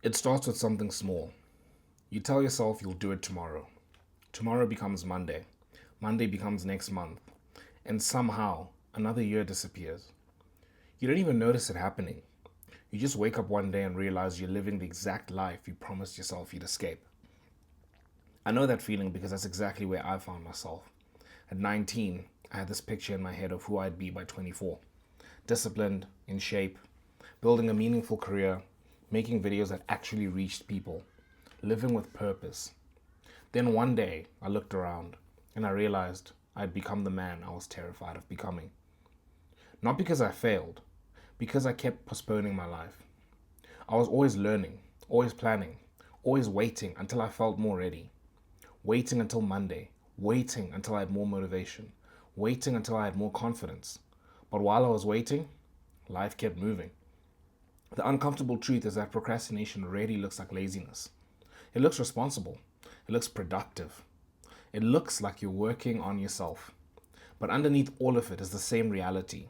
It starts with something small. You tell yourself you'll do it tomorrow. Tomorrow becomes Monday. Monday becomes next month. And somehow, another year disappears. You don't even notice it happening. You just wake up one day and realize you're living the exact life you promised yourself you'd escape. I know that feeling because that's exactly where I found myself. At 19, I had this picture in my head of who I'd be by 24. Disciplined, in shape, building a meaningful career, making videos that actually reached people, living with purpose. Then one day, I looked around and I realized I'd become the man I was terrified of becoming. Not because I failed, because I kept postponing my life. I was always learning, always planning, always waiting until I felt more ready. Waiting until Monday, waiting until I had more motivation, waiting until I had more confidence. But while I was waiting, life kept moving. The uncomfortable truth is that procrastination rarely looks like laziness. It looks responsible. It looks productive. It looks like you're working on yourself. But underneath all of it is the same reality.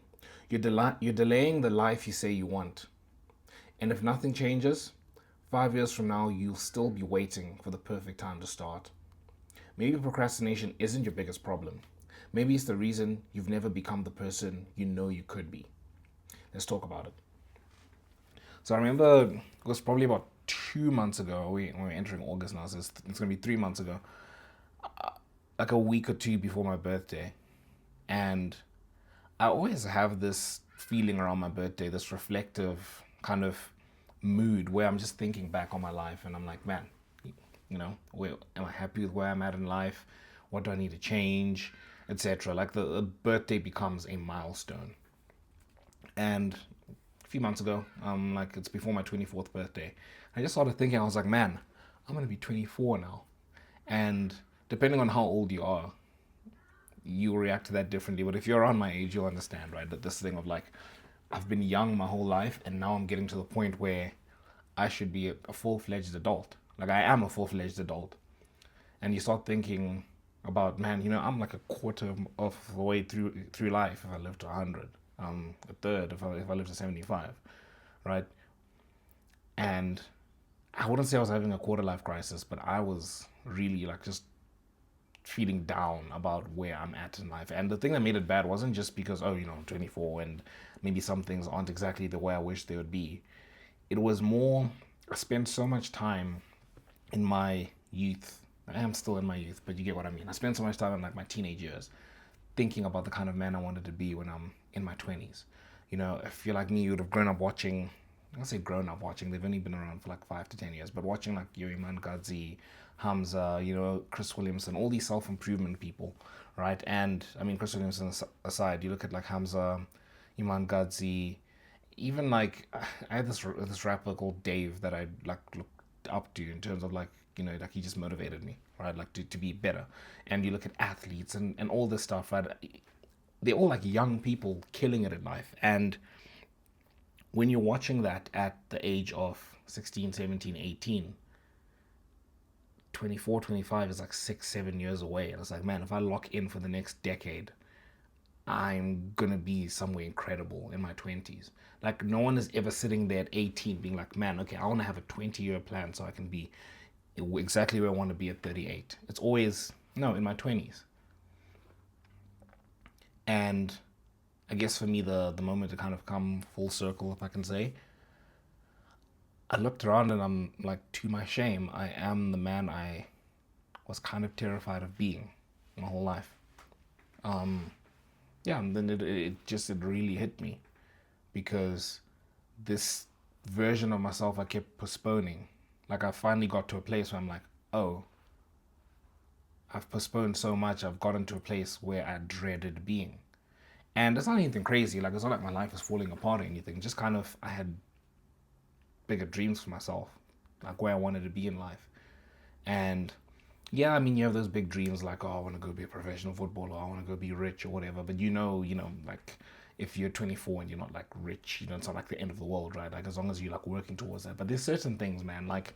You're delaying the life you say you want. And if nothing changes, 5 years from now, you'll still be waiting for the perfect time to start. Maybe procrastination isn't your biggest problem. Maybe it's the reason you've never become the person you know you could be. Let's talk about it. So I remember it was probably about 2 months ago. We're entering August now, so it's going to be 3 months ago. Like a week or two before my birthday. And I always have this feeling around my birthday, this reflective kind of mood where I'm just thinking back on my life and I'm like, man, where am I happy with where I'm at in life? What do I need to change, etc. Like the birthday becomes a milestone. And a few months ago, like it's before my 24th birthday, I just started thinking, I was like, man, I'm gonna be 24 now. And depending on how old you are, you react to that differently. But if you're around my age, you'll understand, right? That this thing of like, I've been young my whole life, and now I'm getting to the point where I should be a full fledged adult. Like, I am a full fledged adult. And you start thinking about, man, I'm like a quarter of the way through life if I live to 100, a third if I live to 75, right? And I wouldn't say I was having a quarter life crisis, but I was really like just feeling down about where I'm at in life. And the thing that made it bad wasn't just because, oh, I'm 24 and maybe some things aren't exactly the way I wish they would be. It was more, I spent so much time in my youth. I am still in my youth, but you get what I mean. I spent so much time in like my teenage years thinking about the kind of man I wanted to be when I'm in my 20s. If you're like me, you would have grown up watching, I say grown up watching, they've only been around for like 5 to 10 years, but watching like Yuriman Gadzi, Hamza, Chris Williamson, all these self improvement people, right? And I mean, Chris Williamson aside, you look at like Hamza, Iman Gadzi, even like I had this rapper called Dave that I like looked up to in terms of like like he just motivated me, right? Like to be better. And you look at athletes and all this stuff, right? They're all like young people killing it in life. And when you're watching that at the age of 16, 17, 18, 24, 25 is like 6, 7 years away. And it's like, man, if I lock in for the next decade, I'm gonna be somewhere incredible in my 20s. Like, no one is ever sitting there at 18 being like, man, okay, I wanna have a 20-year plan so I can be exactly where I wanna be at 38. It's always, no, in my 20s. And I guess for me, the moment to kind of come full circle, if I can say, I looked around and I'm like, to my shame, I am the man I was kind of terrified of being my whole life. Um, yeah, and then it really hit me because this version of myself I kept postponing. Like I finally got to a place where I'm like, oh, I've postponed so much, I've gotten to a place where I dreaded being. And it's not anything crazy, like it's not like my life is falling apart or anything. Just kind of I had bigger dreams for myself, like where I wanted to be in life. And yeah, I mean, you have those big dreams like, oh, I want to go be a professional footballer, I want to go be rich or whatever. But like if you're 24 and you're not like rich, it's not like the end of the world, right? Like as long as you're like working towards that. But there's certain things, man, like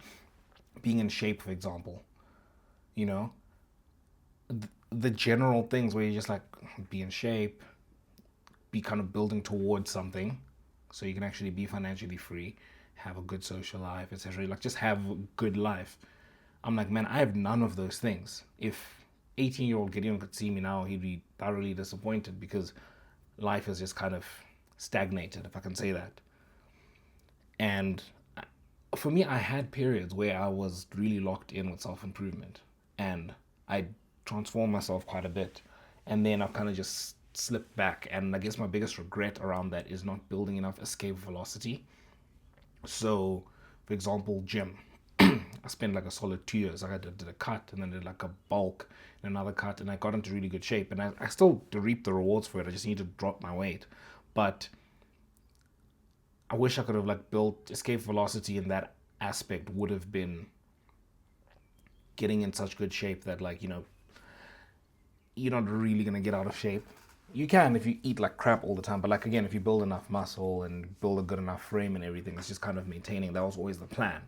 being in shape, for example, you know, the general things where you just like be in shape, be kind of building towards something so you can actually be financially free have a good social life, etc. Like just have a good life. I'm like, man, I have none of those things. If 18-year-old Gideon could see me now, he'd be thoroughly disappointed because life is just kind of stagnated, if I can say that. And for me, I had periods where I was really locked in with self improvement and I transformed myself quite a bit. And then I've kind of just slipped back. And I guess my biggest regret around that is not building enough escape velocity. So, for example, gym. I spent like a solid 2 years. I did a cut and then did like a bulk and another cut, and I got into really good shape. And I still reap the rewards for it. I just need to drop my weight. But I wish I could have like built escape velocity in that aspect would have been getting in such good shape that like, you're not really gonna get out of shape. You can if you eat like crap all the time, but like again, if you build enough muscle and build a good enough frame and everything, it's just kind of maintaining. That was always the plan,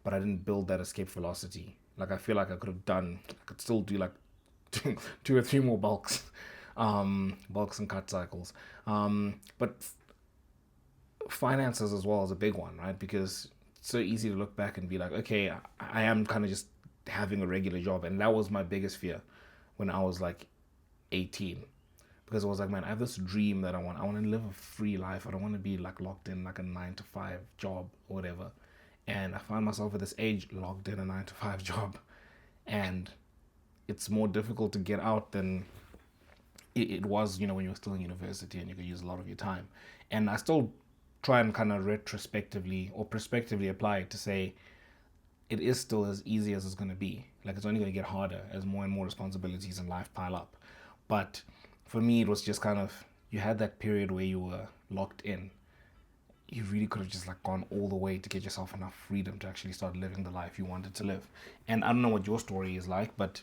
but I didn't build that escape velocity. Like I feel like I could still do like two or three more bulks, bulks and cut cycles. But finances as well is a big one, right? Because it's so easy to look back and be like, okay, I am kind of just having a regular job, and that was my biggest fear when I was like 18, because I was like, man, I have this dream that I want to live a free life. I don't want to be like locked in like a 9 to 5 job or whatever. And I find myself at this age locked in a 9 to 5 job, and it's more difficult to get out than it was, when you were still in university and you could use a lot of your time. And I still try and kind of retrospectively or prospectively apply it to say it is still as easy as it's going to be. Like it's only going to get harder as more and more responsibilities in life pile up. But for me, it was just kind of, you had that period where you were locked in. You really could have just like gone all the way to get yourself enough freedom to actually start living the life you wanted to live. And I don't know what your story is like, but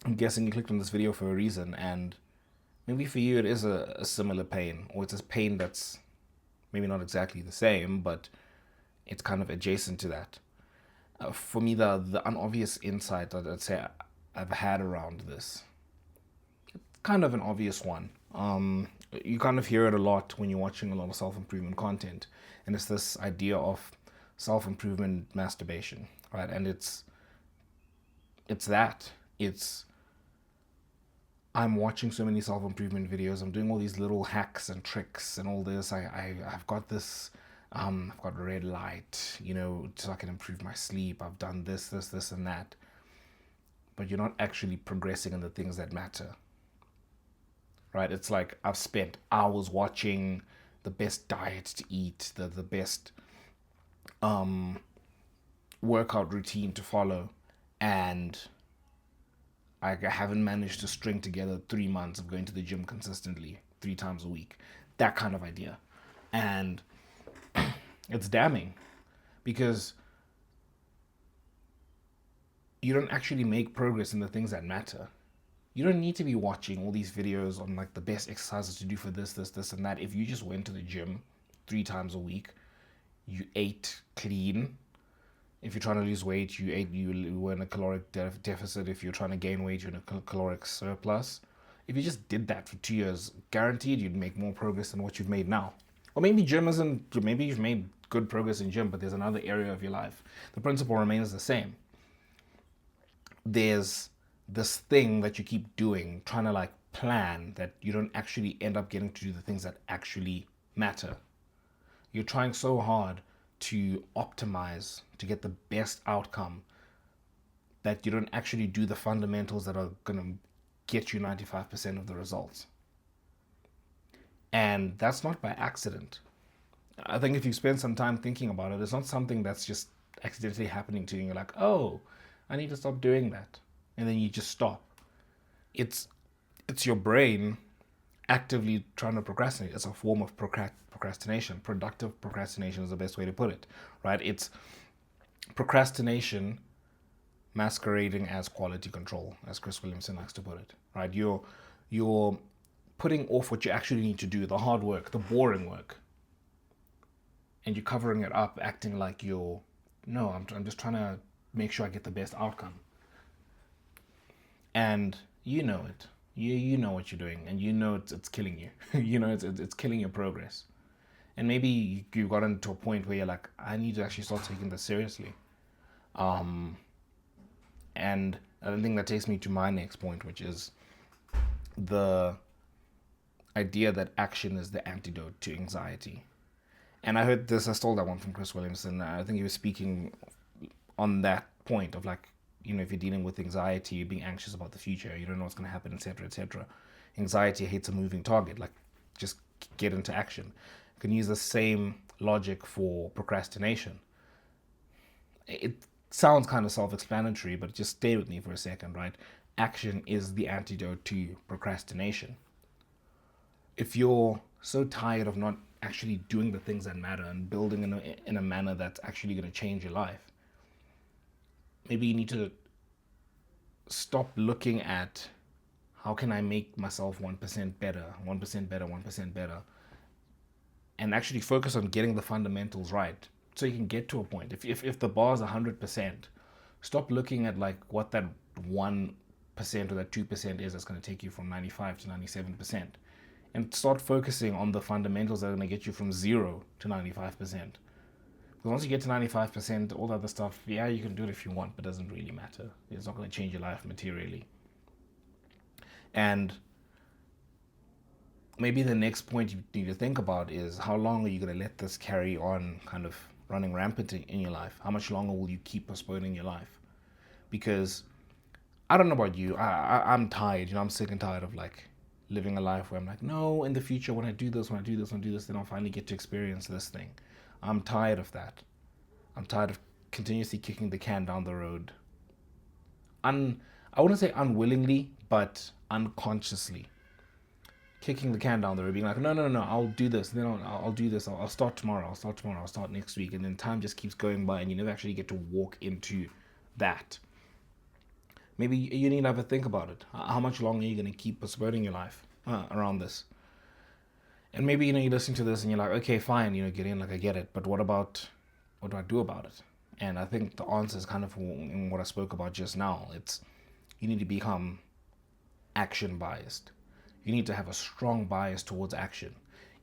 I'm guessing you clicked on this video for a reason, and maybe for you it is a similar pain, or it's a pain that's maybe not exactly the same, but it's kind of adjacent to that. For me, the unobvious insight that I'd say I've had around this, kind of an obvious one. You kind of hear it a lot when you're watching a lot of self-improvement content, and it's this idea of self-improvement masturbation, right? And it's that it's I'm watching so many self-improvement videos. I'm doing all these little hacks and tricks and all this. I've got this. I've got red light, so I can improve my sleep. I've done this, and that. But you're not actually progressing in the things that matter, right? It's like I've spent hours watching the best diets to eat, the best workout routine to follow, and I haven't managed to string together 3 months of going to the gym consistently 3 times a week. That kind of idea. And it's damning because you don't actually make progress in the things that matter. You don't need to be watching all these videos on like the best exercises to do for this, and that. If you just went to the gym 3 times a week, you ate clean. If you're trying to lose weight, you were in a caloric deficit. If you're trying to gain weight, you're in a caloric surplus. If you just did that for 2 years, guaranteed you'd make more progress than what you've made now. Or maybe maybe you've made good progress in gym, but there's another area of your life. The principle remains the same. There's this thing that you keep doing, trying to like plan, that you don't actually end up getting to do the things that actually matter. You're trying so hard to optimize to get the best outcome that you don't actually do the fundamentals that are going to get you 95% of the results. And that's not by accident. I think if you spend some time thinking about it, it's not something that's just accidentally happening to you and you're like, oh, I need to stop doing that. And then you just stop. It's your brain actively trying to procrastinate. It's a form of procrastination. Productive procrastination is the best way to put it, right? It's procrastination masquerading as quality control, as Chris Williamson likes to put it, right? You're putting off what you actually need to do, the hard work, the boring work, and you're covering it up, acting like I'm just trying to make sure I get the best outcome. And you know it. You know what you're doing, and you know it's killing you. It's killing your progress. And maybe you've gotten to a point where you're like, I need to actually start taking this seriously. And I think that takes me to my next point, which is the idea that action is the antidote to anxiety. And I stole that one from Chris Williamson. I think he was speaking on that point of like, if you're dealing with anxiety, you're being anxious about the future, you don't know what's going to happen, etc., etc. Anxiety hates a moving target. Like, just get into action. You can use the same logic for procrastination. It sounds kind of self-explanatory, but just stay with me for a second, right? Action is the antidote to procrastination. If you're so tired of not actually doing the things that matter and building in a manner that's actually going to change your life, maybe you need to stop looking at how can I make myself 1% better, 1% better, 1% better, and actually focus on getting the fundamentals right so you can get to a point. If the bar is 100%, stop looking at like what that 1% or that 2% is that's going to take you from 95 to 97%, and start focusing on the fundamentals that are going to get you from 0 to 95%. Because once you get to 95%, all the other stuff, yeah, you can do it if you want, but it doesn't really matter. It's not going to change your life materially. And maybe the next point you need to think about is, how long are you going to let this carry on kind of running rampant in your life? How much longer will you keep postponing your life? Because I don't know about you, I'm tired. I'm sick and tired of like living a life where I'm like, no, in the future, when I do this, then I'll finally get to experience this thing. I'm tired of that. I'm tired of continuously kicking the can down the road. I wouldn't say unwillingly, but unconsciously kicking the can down the road, being like, no, no, no, I'll do this, then I'll do this, I'll start tomorrow, I'll start next week, and then time just keeps going by, and you never actually get to walk into that. Maybe you need to have a think about it. How much longer are you going to keep postponing your life around this? And maybe you listen to this and you're like, okay, fine, Gideon, like I get it, but what do I do about it? And I think the answer is kind of in what I spoke about just now. It's, you need to become action biased. You need to have a strong bias towards action.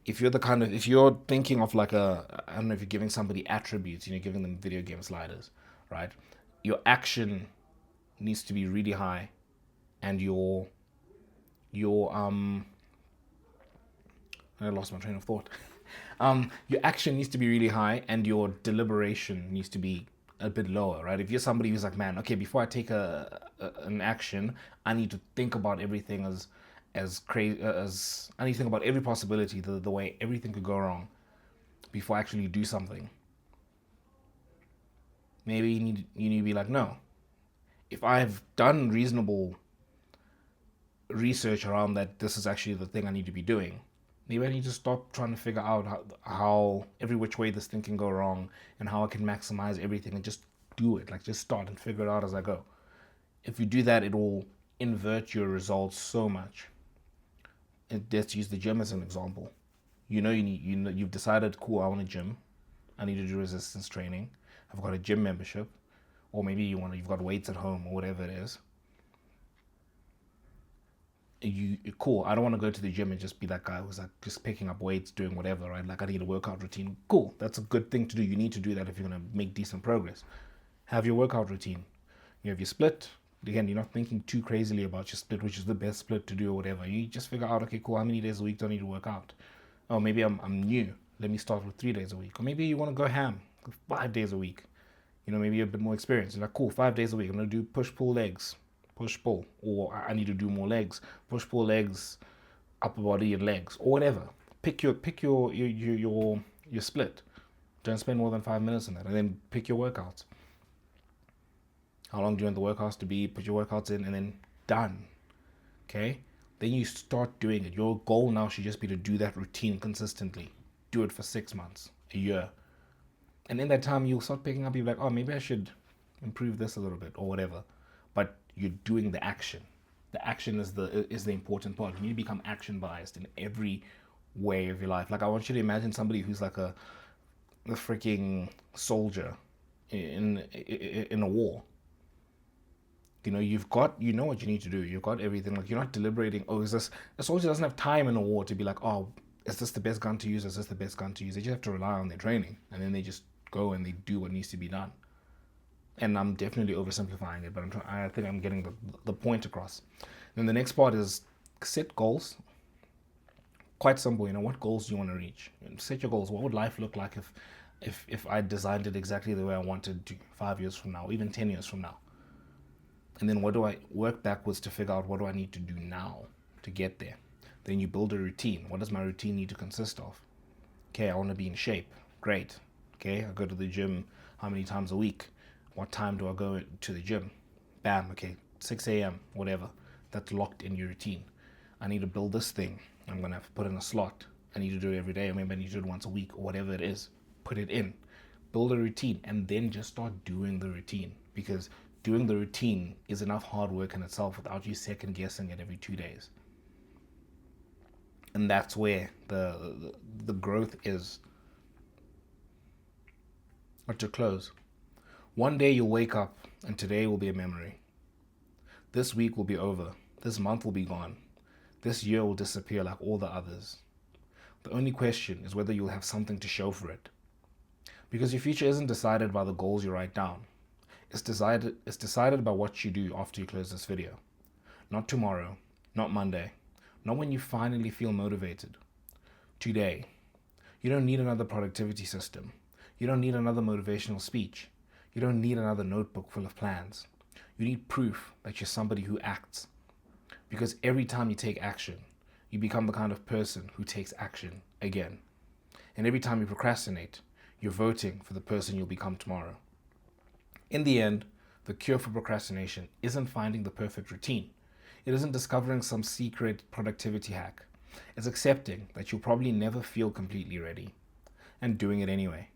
If you're thinking of like I don't know if you're giving somebody attributes, giving them video game sliders, right? Your action needs to be really high, and your I lost my train of thought. Your action needs to be really high, and your deliberation needs to be a bit lower, right? If you're somebody who's like, man, okay, before I take an action, I need to think about everything as crazy as I need to think about every possibility, the way everything could go wrong before I actually do something. Maybe you need to be like, no. If I've done reasonable research around that, this is actually the thing I need to be doing. Maybe I need to stop trying to figure out how every which way this thing can go wrong and how I can maximize everything, and just do it. Like, just start and figure it out as I go. If you do that, it will invert your results so much. And let's use the gym as an example. You've decided, cool, I want a gym. I need to do resistance training. I've got a gym membership, or maybe you've got weights at home or whatever it is. Cool, I don't want to go to the gym and just be that guy who's like just picking up weights, doing whatever, right? Like, I need a workout routine. Cool, that's a good thing to do. You need to do that if you're going to make decent progress. Have your workout routine. You have your split. Again, you're not thinking too crazily about your split, which is the best split to do or whatever. You just figure out, okay, cool, how many days a week do I need to work out? Oh, maybe I'm new. Let me start with 3 days a week. Or maybe you want to go ham, 5 days a week. Maybe you're a bit more experienced. You're like, cool, 5 days a week. I'm going to do push-pull legs. Push-pull. Or I need to do more legs. Push-pull legs, upper body and legs. Or whatever. Pick your split. Don't spend more than 5 minutes on that. And then pick your workouts. How long do you want the workouts to be? Put your workouts in and then done. Okay? Then you start doing it. Your goal now should just be to do that routine consistently. Do it for 6 months, a year. And in that time, you'll start picking up, you'll be like, oh, maybe I should improve this a little bit or whatever. But you're doing the action. The action is the important part. You need to become action biased in every way of your life. Like, I want you to imagine somebody who's like a freaking soldier in a war. You've got, what you need to do. You've got everything. Like, you're not deliberating. Oh, is this, a soldier doesn't have time in a war to be like, oh, is this the best gun to use? Is this the best gun to use? They just have to rely on their training, and then they just go and they do what needs to be done. And I'm definitely oversimplifying it, but I think I'm getting the point across. Then the next part is set goals. Quite simple, what goals do you want to reach? Set your goals. What would life look like if I designed it exactly the way I wanted to 5 years from now, even 10 years from now? And then what do I work backwards to figure out what do I need to do now to get there? Then you build a routine. What does my routine need to consist of? Okay, I want to be in shape. Great. Okay, I go to the gym how many times a week? What time do I go to the gym? Bam, okay, 6 a.m., whatever. That's locked in your routine. I need to build this thing. I'm going to have to put in a slot. I need to do it every day, or maybe I need to do it once a week, or whatever it is. Put it in. Build a routine, and then just start doing the routine. Because doing the routine is enough hard work in itself without you second guessing it every 2 days. And that's where the growth is. Or to close, one day you'll wake up and today will be a memory. This week will be over. This month will be gone. This year will disappear like all the others. The only question is whether you'll have something to show for it. Because your future isn't decided by the goals you write down. It's decided by what you do after you close this video. Not tomorrow, not Monday, not when you finally feel motivated. Today. You don't need another productivity system. You don't need another motivational speech. You don't need another notebook full of plans. You need proof that you're somebody who acts. Because every time you take action, you become the kind of person who takes action again. And every time you procrastinate, you're voting for the person you'll become tomorrow. In the end, the cure for procrastination isn't finding the perfect routine. It isn't discovering some secret productivity hack. It's accepting that you'll probably never feel completely ready and doing it anyway.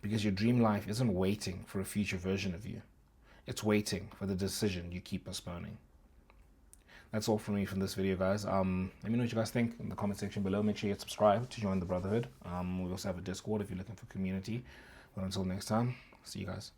Because your dream life isn't waiting for a future version of you. It's waiting for the decision you keep postponing. That's all from me from this video, guys. Let me know what you guys think in the comment section below. Make sure you subscribe to join the Brotherhood. We also have a Discord if you're looking for community. But until next time, see you guys.